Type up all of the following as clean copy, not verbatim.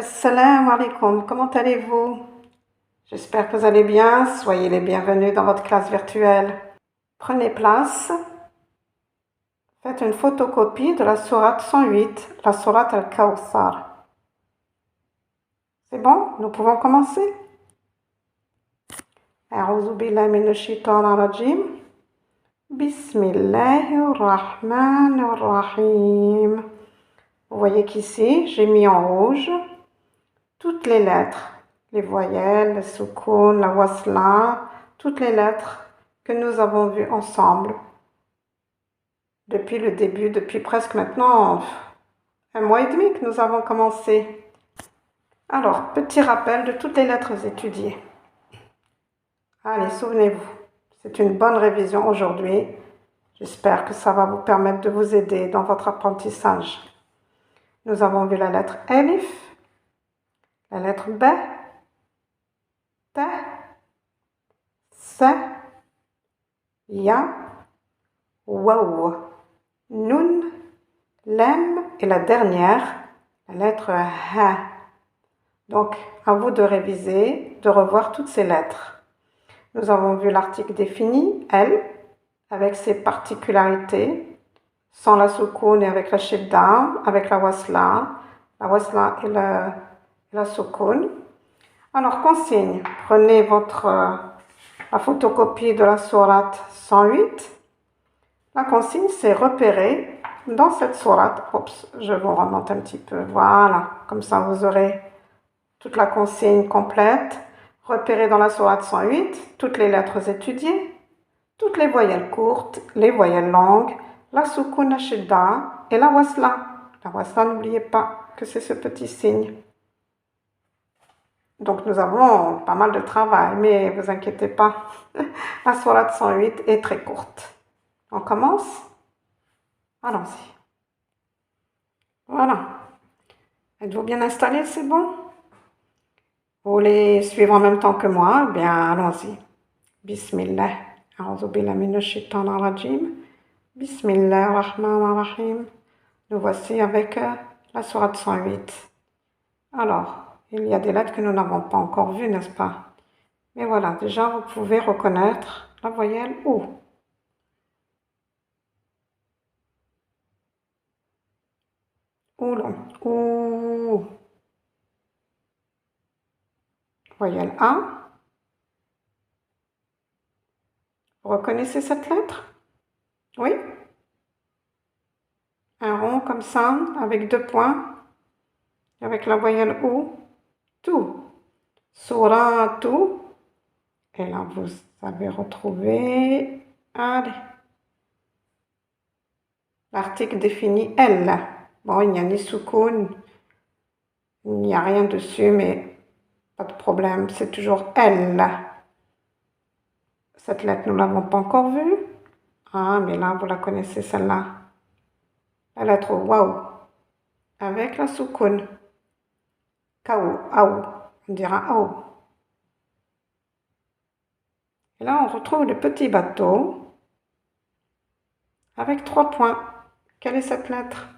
Assalamu alaikum, comment allez-vous? J'espère que vous allez bien, soyez les bienvenus dans votre classe virtuelle. Prenez place, faites une photocopie de la sourate 108, la sourate Al-Kawthar. C'est bon, nous pouvons commencer? A'udhu billahi minash shaitanir rajim. Bismillahirrahmanirrahim. Vous voyez qu'ici, j'ai mis en rouge toutes les lettres, les voyelles, le soukoun, la wasla, toutes les lettres que nous avons vues ensemble depuis le début, depuis presque maintenant 1 mois et demi que nous avons commencé. Alors, petit rappel de toutes les lettres étudiées. Allez, souvenez-vous, c'est une bonne révision aujourd'hui. J'espère que ça va vous permettre de vous aider dans votre apprentissage. Nous avons vu la lettre Alif, la lettre B, T, S, Ya, Waw, Nun, Lem et la dernière, la lettre Ha. Donc, à vous de réviser, de revoir toutes ces lettres. Nous avons vu l'article défini, L, avec ses particularités, sans la soukoun et avec la shidda, avec la wasla et la soukoun. Alors, consigne, prenez la photocopie de la sourate 108. La consigne, c'est repérer dans cette sourate. Oups, je vous remonte un petit peu. Voilà, comme ça vous aurez toute la consigne complète. Repérer dans la sourate 108 toutes les lettres étudiées, toutes les voyelles courtes, les voyelles longues, la soukoun, la shidda et la wasla. La wasla, n'oubliez pas que c'est ce petit signe. Donc nous avons pas mal de travail, mais vous inquiétez pas, la sourate 108 est très courte. On commence? Allons-y. Voilà. Êtes-vous bien installés, c'est bon? Vous voulez suivre en même temps que moi? Bien, allons-y. Bismillah. A'udhu billahi minash shaitanir rajim. Bismillahirrahmanirrahim. Nous voici avec la sourate 108. Alors, il y a des lettres que nous n'avons pas encore vues, n'est-ce pas? Mais voilà, déjà vous pouvez reconnaître la voyelle OU. Oulon. Ouh. Voyelle A. Vous reconnaissez cette lettre? Oui? Un rond comme ça, avec 2 points, avec la voyelle OU. Tout. Suratu. Et là, vous avez retrouvé. Allez. L'article définit L. Bon, il n'y a ni soukoun, il n'y a rien dessus, mais pas de problème, c'est toujours L. Cette lettre, nous ne l'avons pas encore vue. Ah, mais là, vous la connaissez, celle-là. La lettre Waw, avec la soukoun. Kaou, aou, on dira aou. Et là, on retrouve le petit bateau avec 3 points. Quelle est cette lettre?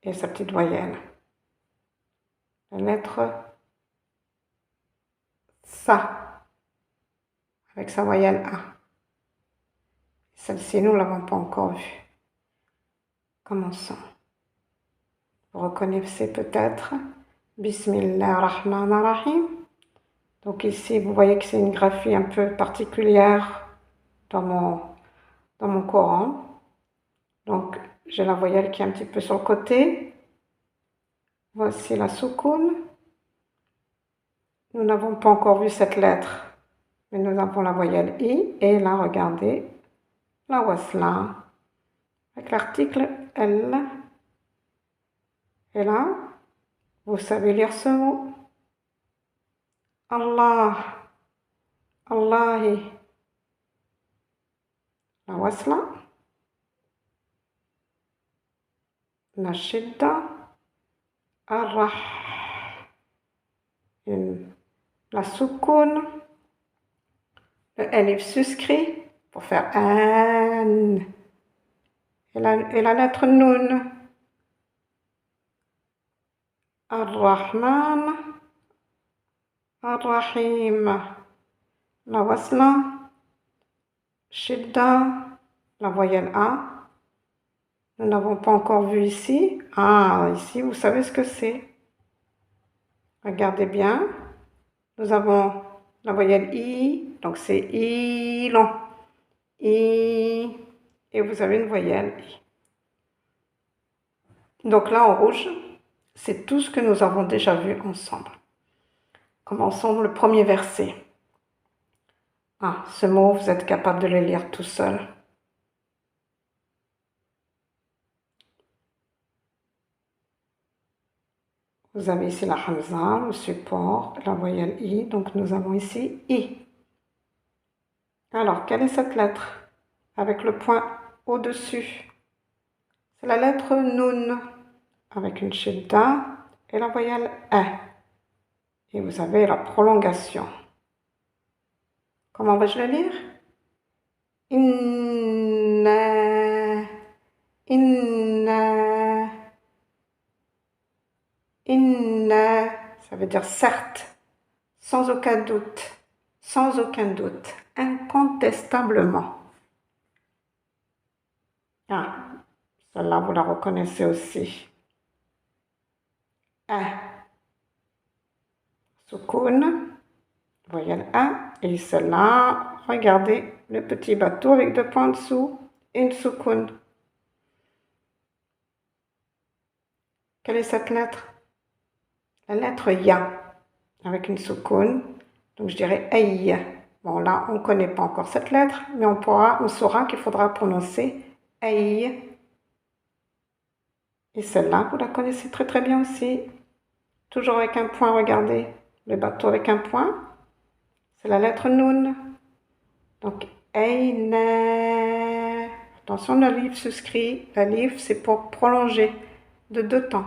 Et sa petite voyelle. La lettre Sa, avec sa voyelle A. Celle-ci, nous ne l'avons pas encore vue. Commençons. Vous reconnaissez peut-être Bismillahirrahmanirrahim. Donc ici, vous voyez que c'est une graphie un peu particulière dans mon Coran. Donc, j'ai la voyelle qui est un petit peu sur le côté. Voici la soukoun. Nous n'avons pas encore vu cette lettre, mais nous avons la voyelle I. Et là, regardez, la wasla, avec l'article L. Et là, vous savez lire ce mot. Allah, Allahi, la wasla, la shidda, arrah, la soukoun, le alif suscrit pour faire an, et la lettre nun, Ar-Rahman, Ar-Rahim. La wasla, shidda, la voyelle A. Nous n'avons pas encore vu ici. Ah, ici, vous savez ce que c'est. Regardez bien. Nous avons la voyelle I, donc c'est I long. I. Et vous avez une voyelle I. Donc là, en rouge, c'est tout ce que nous avons déjà vu ensemble. Commençons le premier verset. Ah, ce mot, vous êtes capable de le lire tout seul. Vous avez ici la hamza, le support, la voyelle I, donc nous avons ici I. Alors, quelle est cette lettre avec le point au-dessus? C'est la lettre Nun, avec une shidda et la voyelle E. Et vous avez la prolongation. Comment vais-je le lire? Inna, inna, inna, ça veut dire certes, sans aucun doute, incontestablement. Ah, celle-là, vous la reconnaissez aussi. Soukoun, voyelle A, et celle-là, regardez, le petit bateau avec deux points en dessous, et une soukoun. Quelle est cette lettre? La lettre Ya, avec une soukoun, donc je dirais Aïe. Bon, là, on ne connaît pas encore cette lettre, mais on saura qu'il faudra prononcer Aïe. Et celle-là, vous la connaissez très très bien aussi. Toujours avec un point, regardez. Le bateau avec un point, c'est la lettre Nun. Donc, Aïna. Attention, la livre souscrit. La livre, c'est pour prolonger de 2 temps.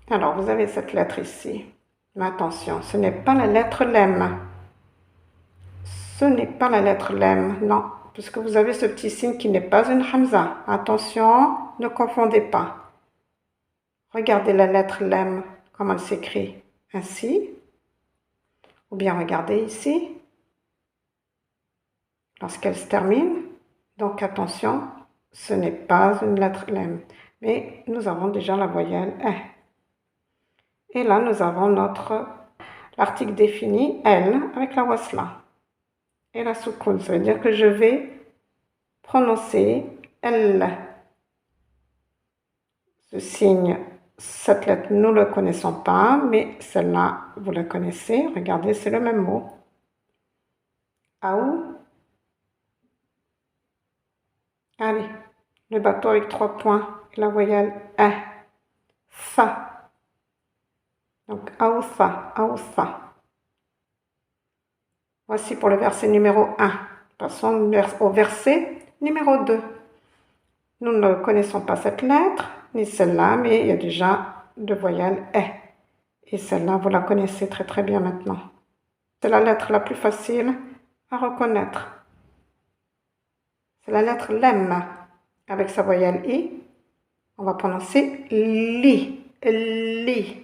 Alors, vous avez cette lettre ici. Mais attention, ce n'est pas la lettre Lem. Ce n'est pas la lettre Lem, non. Puisque vous avez ce petit signe qui n'est pas une Hamza. Attention, ne confondez pas. Regardez la lettre Lem, comment elle s'écrit. Ainsi. Ou bien regardez ici. Lorsqu'elle se termine. Donc attention, ce n'est pas une lettre Lem. Mais nous avons déjà la voyelle E. Et là, nous avons l'article défini, L, avec la wasla. Et la soukoun, ça veut dire que je vais prononcer L. Ce signe, cette lettre, nous ne le connaissons pas, mais celle-là, vous la connaissez. Regardez, c'est le même mot. Aou. Allez, le bateau avec 3 points, la voyelle E. Fa. Donc, aoufa, aoufa. Voici pour le verset numéro 1. Passons au verset numéro 2. Nous ne connaissons pas cette lettre, ni celle-là, mais il y a déjà 2 voyelles E. Et celle-là, vous la connaissez très très bien maintenant. C'est la lettre la plus facile à reconnaître. C'est la lettre Lem. Avec sa voyelle I, on va prononcer li, li.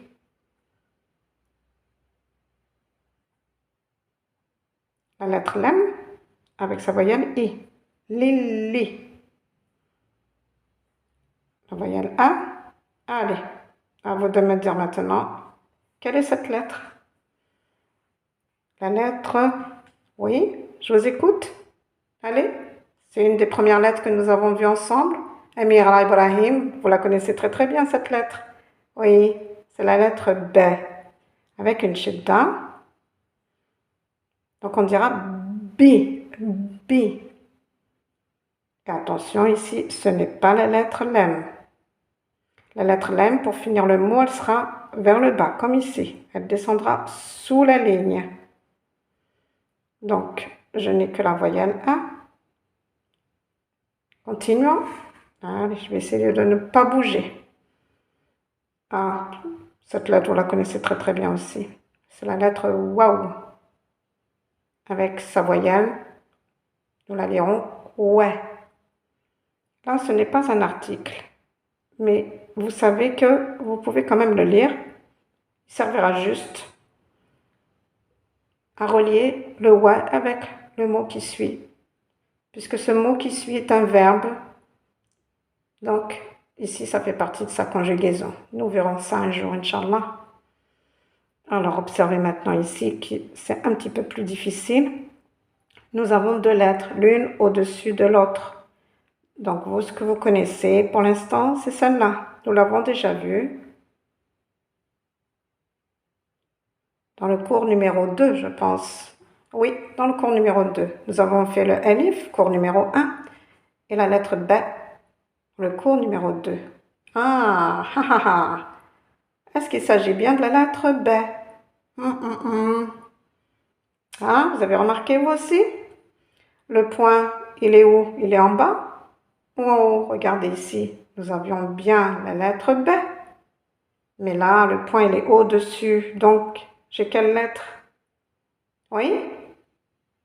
La lettre Lem avec sa voyelle I. Li. La voyelle A. Allez, à vous de me dire maintenant, quelle est cette lettre? La lettre, oui, je vous écoute. Allez, c'est une des premières lettres que nous avons vues ensemble. Amir Ibrahim, vous la connaissez très très bien cette lettre. Oui, c'est la lettre B, avec une shidda. Donc on dira B. Et attention ici, ce n'est pas la lettre Lem. La lettre Lem, pour finir le mot, elle sera vers le bas, comme ici. Elle descendra sous la ligne. Donc, je n'ai que la voyelle A. Continuons. Allez, je vais essayer de ne pas bouger. Ah, cette lettre, vous la connaissez très très bien aussi. C'est la lettre Waouh. Avec sa voyelle, nous la lirons ouais. Là, ce n'est pas un article, mais vous savez que vous pouvez quand même le lire. Il servira juste à relier le wa avec le mot qui suit, puisque ce mot qui suit est un verbe. Donc, ici, ça fait partie de sa conjugaison. Nous verrons ça un jour, Inch'Allah. Alors, observez maintenant ici que c'est un petit peu plus difficile. Nous avons deux lettres, l'une au-dessus de l'autre. Donc, vous, ce que vous connaissez pour l'instant, c'est celle-là. Nous l'avons déjà vue dans le cours numéro 2, je pense. Oui, dans le cours numéro 2. Nous avons fait le alif, cours numéro 1, et la lettre B, le cours numéro 2. Ah, ah, ah, ah. Est-ce qu'il s'agit bien de la lettre B? Ah, vous avez remarqué vous aussi? Le point, il est où? Il est en bas ou en haut? Regardez ici, nous avions bien la lettre B. Mais là, le point, il est au-dessus. Donc, j'ai quelle lettre? Oui?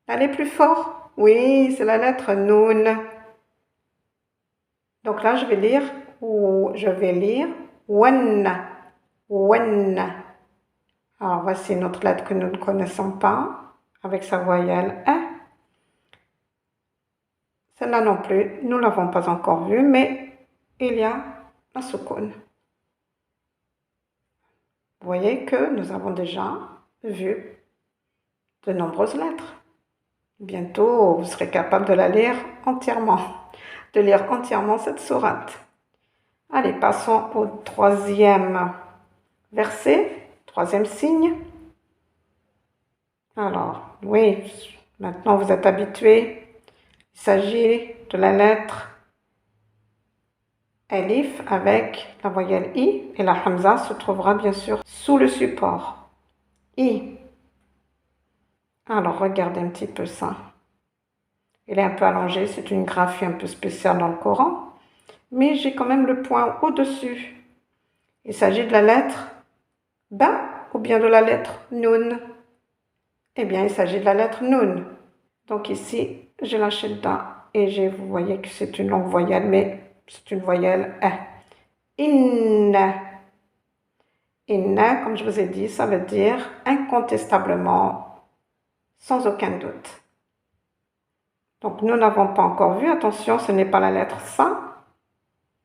Elle est plus fort? Oui, c'est la lettre Noun. Donc là, je vais lire Wan. Wan. Alors, voici notre lettre que nous ne connaissons pas, avec sa voyelle E. Celle-là non plus, nous ne l'avons pas encore vue, mais il y a la soukoun. Vous voyez que nous avons déjà vu de nombreuses lettres. Bientôt, vous serez capable de la lire entièrement, de lire entièrement cette sourate. Allez, passons au troisième verset, troisième signe. Alors, oui, maintenant vous êtes habitués. Il s'agit de la lettre Alif avec la voyelle I et la Hamza se trouvera bien sûr sous le support. I. Alors, regardez un petit peu ça. Il est un peu allongé, c'est une graphie un peu spéciale dans le Coran, mais j'ai quand même le point au-dessus. Il s'agit de la lettre Ba ou bien de la lettre Nun. Eh bien, il s'agit de la lettre Nun. Donc ici, j'ai la shedda et vous voyez que c'est une longue voyelle, mais c'est une voyelle E. Inna. Inna, comme je vous ai dit, ça veut dire incontestablement, sans aucun doute. Donc nous n'avons pas encore vu, attention, ce n'est pas la lettre Sa,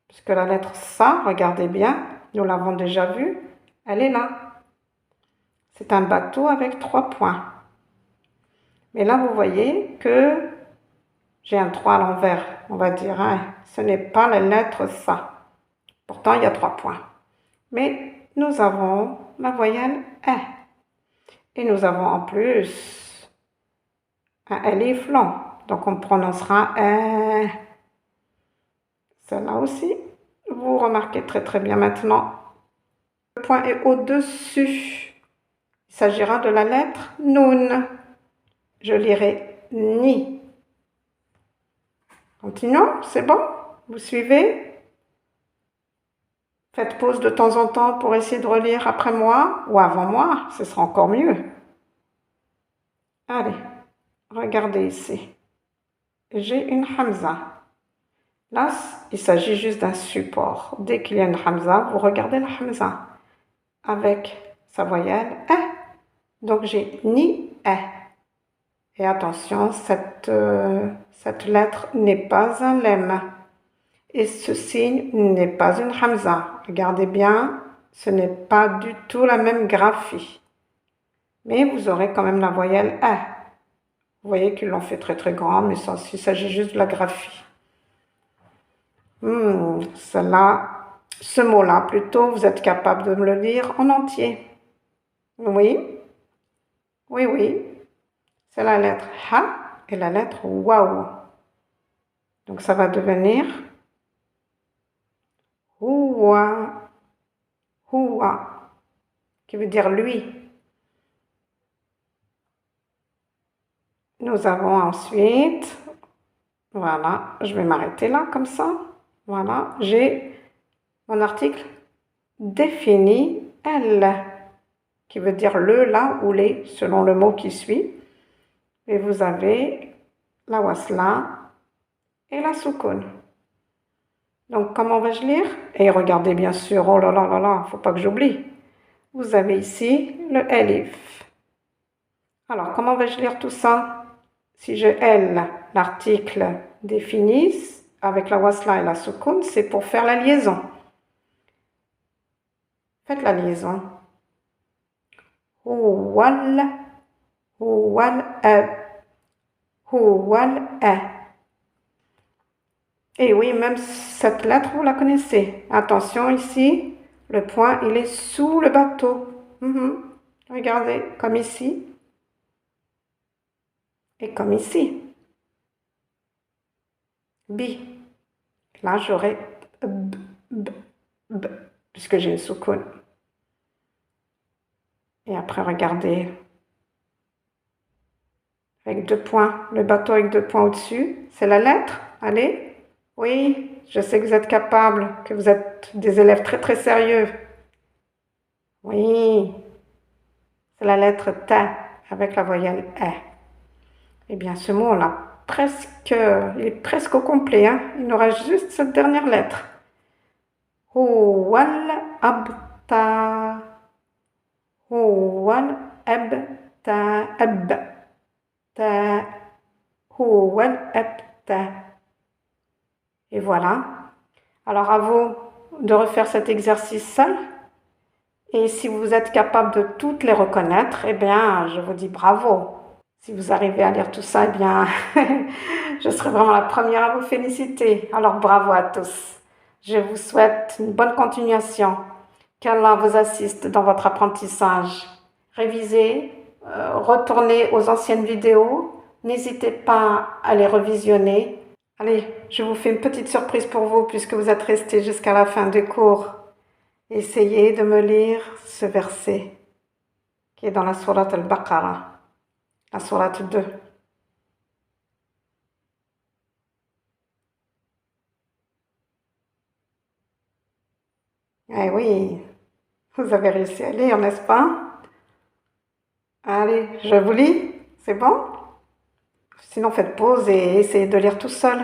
puisque la lettre Sa, regardez bien, nous l'avons déjà vue, elle est là. C'est un bateau avec 3 points. Mais là, vous voyez que j'ai un 3 à l'envers, on va dire. Hein. Ce n'est pas la lettre Sa. Pourtant, il y a 3 points. Mais nous avons la voyelle E. Et nous avons en plus un alif long. Donc, on prononcera E. Celle-là aussi. Vous remarquez très très bien maintenant. Le point est au-dessus. Il s'agira de la lettre Nun. Je lirai Ni. Continuons, c'est bon? Vous suivez? Faites pause de temps en temps pour essayer de relire après moi ou avant moi, ce sera encore mieux. Allez, regardez ici. J'ai une Hamza. Là, il s'agit juste d'un support. Dès qu'il y a une Hamza, vous regardez la Hamza avec sa voyelle E. Donc j'ai Ni E. Et attention, cette lettre n'est pas un lemme. Et ce signe n'est pas une Hamza. Regardez bien, ce n'est pas du tout la même graphie. Mais vous aurez quand même la voyelle E. Vous voyez qu'ils l'ont fait très très grand, mais il s'agit juste de la graphie. Ce mot-là, plutôt, vous êtes capable de me le lire en entier. Oui, oui, oui. C'est la lettre Ha et la lettre Waouh. Donc ça va devenir Huwa, Huwa, qui veut dire lui. Nous avons ensuite, voilà, je vais m'arrêter là comme ça. Voilà, j'ai mon article défini elle, qui veut dire le, la ou les, selon le mot qui suit. Et vous avez la wasla et la soukoun. Donc, comment vais-je lire? Et regardez bien sûr, oh là là là là, faut pas que j'oublie. Vous avez ici le elif. Alors, comment vais-je lire tout ça? Si je L, l'article défini avec la wasla et la soukoun, c'est pour faire la liaison. Faites la liaison. Huwal, huwal, huwal, Et oui, même cette lettre, vous la connaissez. Attention ici, le point, il est sous le bateau. Regardez, comme ici. Et comme ici. Bi. Là, j'aurai b, b, b, puisque j'ai une soukoun. Et après, regardez. Avec 2 points. Le bateau avec 2 points au-dessus. C'est la lettre. Allez. Oui, je sais que vous êtes capables, que vous êtes des élèves très très sérieux. Oui, c'est la lettre T avec la voyelle E. Eh bien, ce mot-là, il est presque au complet. Hein. Il nous reste juste cette dernière lettre. Huwal abta. Huwal abta. Ta. Huwal abta. Et voilà. Alors à vous de refaire cet exercice seul. Et si vous êtes capable de toutes les reconnaître, eh bien, je vous dis bravo. Si vous arrivez à lire tout ça, eh bien, je serai vraiment la première à vous féliciter. Alors bravo à tous. Je vous souhaite une bonne continuation. Qu'Allah vous assiste dans votre apprentissage. Révisez, retournez aux anciennes vidéos. N'hésitez pas à les revisionner. Allez, je vous fais une petite surprise pour vous puisque vous êtes restés jusqu'à la fin du cours. Essayez de me lire ce verset qui est dans la sourate al-Baqarah, la sourate 2. Eh oui, vous avez réussi à lire, n'est-ce pas? Allez, je vous lis, c'est bon? Sinon, faites pause et essayez de lire tout seul.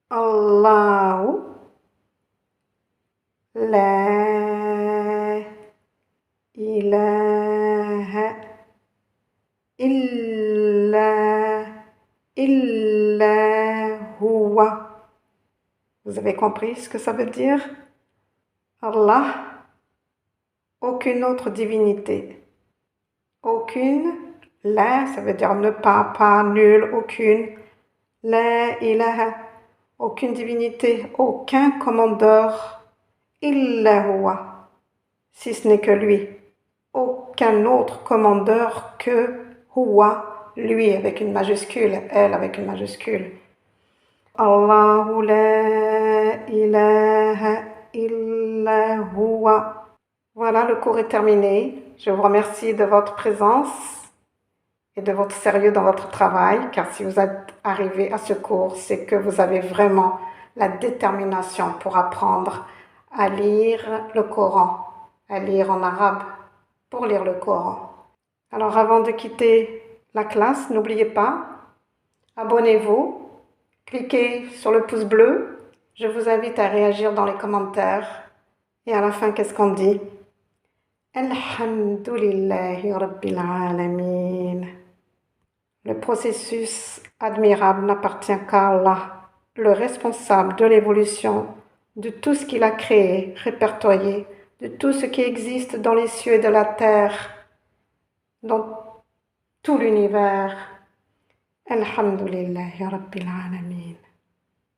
Allahu la ilaha illa huwa. Vous avez compris ce que ça veut dire? Allah, aucune autre divinité. Aucune, la, ça veut dire ne pas, nul, aucune. La ilaha, aucune divinité, aucun commandeur. Illa huwa, si ce n'est que lui. Aucun autre commandeur que huwa, lui avec une majuscule, elle avec une majuscule. Allahu la ilaha illa huwa. Voilà, le cours est terminé. Je vous remercie de votre présence et de votre sérieux dans votre travail, car si vous êtes arrivé à ce cours, c'est que vous avez vraiment la détermination pour apprendre à lire le Coran, à lire en arabe, pour lire le Coran. Alors avant de quitter la classe, n'oubliez pas, abonnez-vous, cliquez sur le pouce bleu. Je vous invite à réagir dans les commentaires. Et à la fin, qu'est-ce qu'on dit? Alhamdulillahi Rabbil Alamin. Le processus admirable n'appartient qu'à Allah, le responsable de l'évolution de tout ce qu'il a créé, répertorié, de tout ce qui existe dans les cieux et de la terre, dans tout l'univers. Alhamdulillahi Rabbil Alamin.